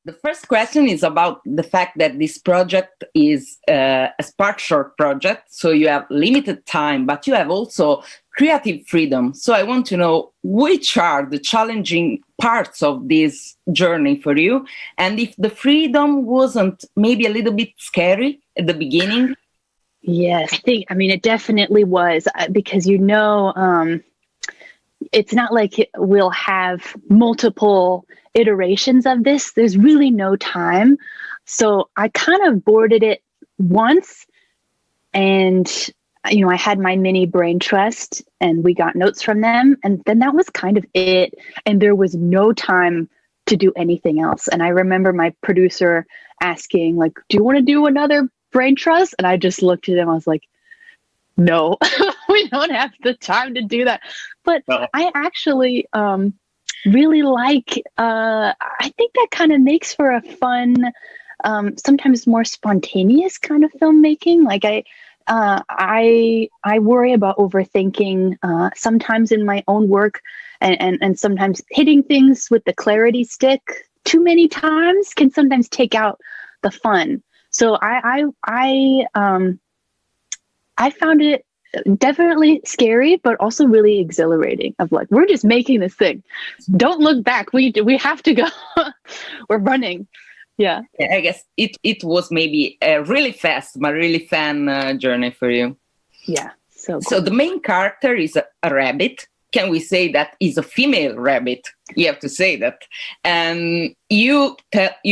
The first question is about the fact that this project is a SparkShort project. So you have limited time, but you have also creative freedom. So I want to know which are the challenging parts of this journey for you, and if the freedom wasn't maybe a little bit scary at the beginning. Yes, I mean, it definitely was, because, it's not like we'll have multiple iterations of this. There's really no time. So I kind of boarded it once, and, I had my mini brain trust and we got notes from them. And then that was kind of it. And there was no time to do anything else. And I remember my producer asking, like, do you want to do another brain trust? And I just looked at him. I was like, no, we don't have the time to do that. But I actually really like, I think that kind of makes for a fun, sometimes more spontaneous kind of filmmaking. Like I worry about overthinking sometimes in my own work, and sometimes hitting things with the clarity stick too many times can sometimes take out the fun. So I found it definitely scary, but also really exhilarating. Of like, we're just making this thing. Don't look back. We have to go. We're running. Yeah. I guess it was maybe a really fast but really fun journey for you. Yeah. So cool. So the main character is a rabbit. Can we say that is a female rabbit? You have to say that. And you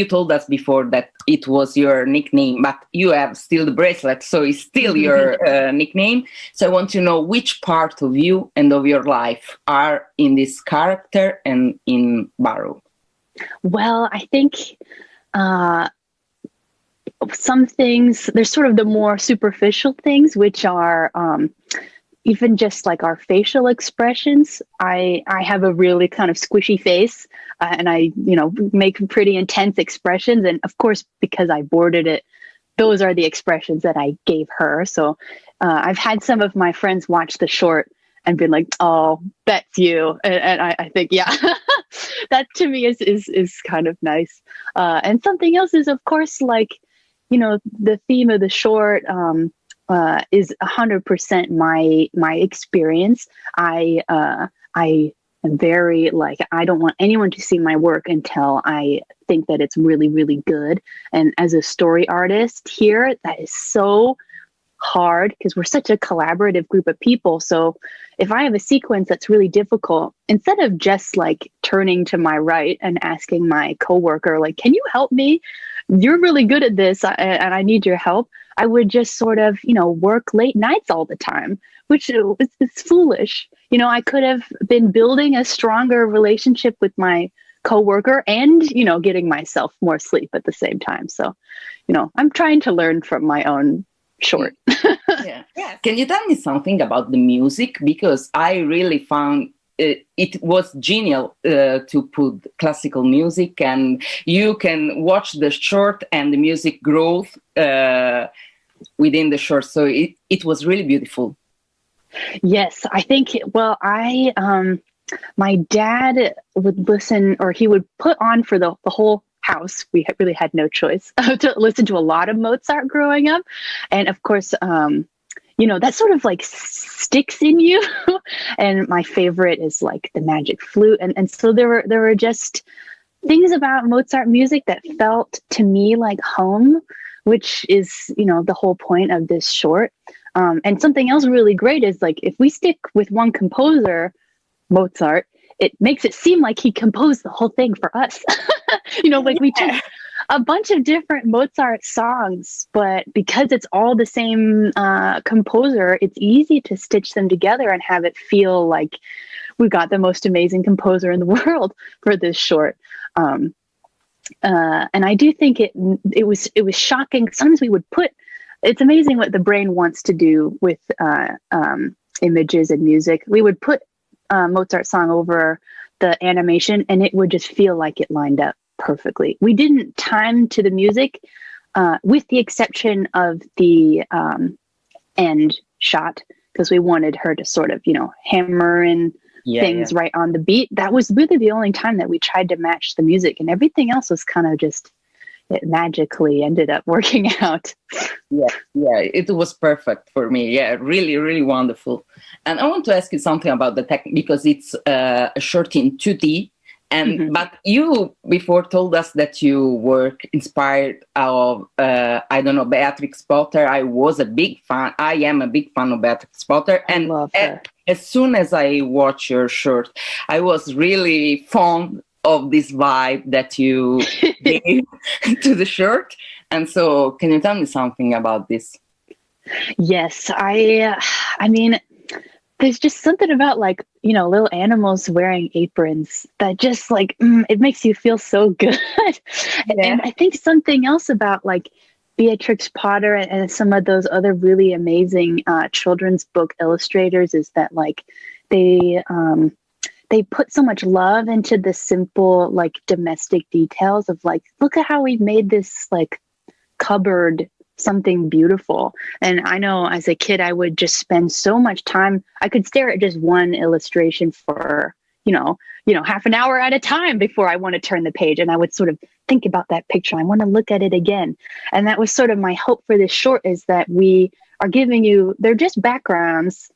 told us before that it was your nickname, but you have still the bracelet, so it's still your nickname. So I want to know which part of you and of your life are in this character and in Burrow. Well, I think some things, there's sort of the more superficial things, which are even just like our facial expressions. I have a really kind of squishy face, and I, make pretty intense expressions. And of course, because I boarded it, those are the expressions that I gave her. So I've had some of my friends watch the short and been like, oh, that's you. And I think, yeah, that to me is kind of nice. And something else is, of course, like, the theme of the short, is 100% my experience. I am very I don't want anyone to see my work until I think that it's really, really good. And as a story artist here, that is so hard because we're such a collaborative group of people. So if I have a sequence that's really difficult, instead of just like turning to my right and asking my coworker, like, can you help me? You're really good at this and I need your help. I would just sort of, work late nights all the time, which is foolish. I could have been building a stronger relationship with my coworker and, getting myself more sleep at the same time. So, I'm trying to learn from my own short. Yeah. Can you tell me something about the music? Because I really found it was genial to put classical music, and you can watch the short and the music growth within the short. So it was really beautiful. Yes, I think, my dad would listen, or he would put on for the whole house. We really had no choice to listen to a lot of Mozart growing up. And of course, that sort of like sticks in you. And my favorite is like the magic flute. And so there were just things about Mozart music that felt to me like home, which is, the whole point of this short. And something else really great is like, if we stick with one composer, Mozart, it makes it seem like he composed the whole thing for us. We took a bunch of different Mozart songs, but because it's all the same composer, it's easy to stitch them together and have it feel like we got the most amazing composer in the world for this short. And I do think it was shocking. Sometimes we would it's amazing what the brain wants to do with images and music. We would put Mozart song over the animation and it would just feel like it lined up perfectly. We didn't time to the music, with the exception of the end shot, because we wanted her to sort of, hammer in things right on the beat. That was really the only time that we tried to match the music, and everything else was kind of just, it magically ended up working out. It was perfect for me. Really, really wonderful. And I want to ask you something about the tech, because it's a short in 2D. And but you before told us that you were inspired of I don't know, Beatrix Potter. I was a big fan. I am a big fan of Beatrix Potter, and love her. As soon as I watched your short, I was really fond of this vibe that you gave to the short. And so, can you tell me something about this? Yes, I mean, there's just something about, like, you know, little animals wearing aprons that just like, it makes you feel so good. And I think something else about like Beatrix Potter and some of those other really amazing children's book illustrators is that like they put so much love into the simple like domestic details of like, look at how we've made this like cupboard something beautiful. And I know as a kid, I would just spend so much time. I could stare at just one illustration for, you know, half an hour at a time before I want to turn the page. And I would sort of think about that picture. I want to look at it again. And that was sort of my hope for this short, is that we are giving you, they're just backgrounds,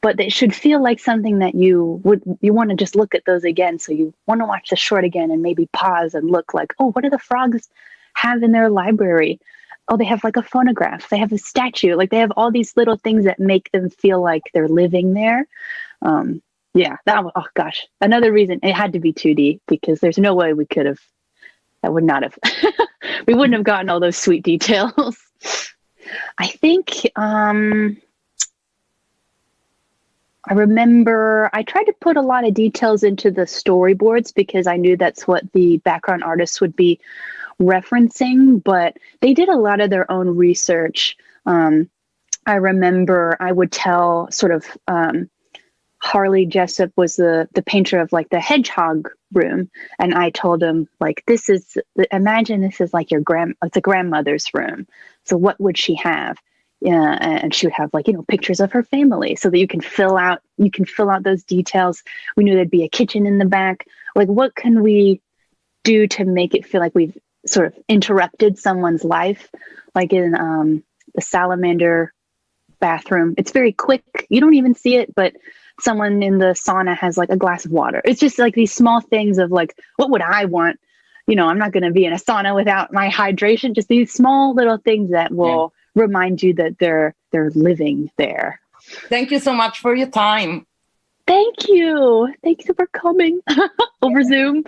but they should feel like something that you want to just look at those again. So you want to watch the short again and maybe pause and look like, oh, what do the frogs have in their library? Oh, they have like a phonograph. They have a statue. Like they have all these little things that make them feel like they're living there. Oh gosh. Another reason it had to be 2D, because there's no way we could have, that would not have, we wouldn't have gotten all those sweet details. I think, I remember I tried to put a lot of details into the storyboards because I knew that's what the background artists would be referencing, but they did a lot of their own research. I remember I would tell sort of Harley Jessup was the painter of like the hedgehog room, and I told him like, imagine this is like it's a grandmother's room. So what would she have? Yeah, and she would have like, you know, pictures of her family so that you can fill out those details. We knew there'd be a kitchen in the back. Like, what can we do to make it feel like we've sort of interrupted someone's life? Like in the salamander bathroom, it's very quick. You don't even see it, but someone in the sauna has like a glass of water. It's just like these small things of like, what would I want? You know, I'm not going to be in a sauna without my hydration. Just these small little things that will remind you that they're living there. Thank you so much for your time. Thank you for coming over Zoom.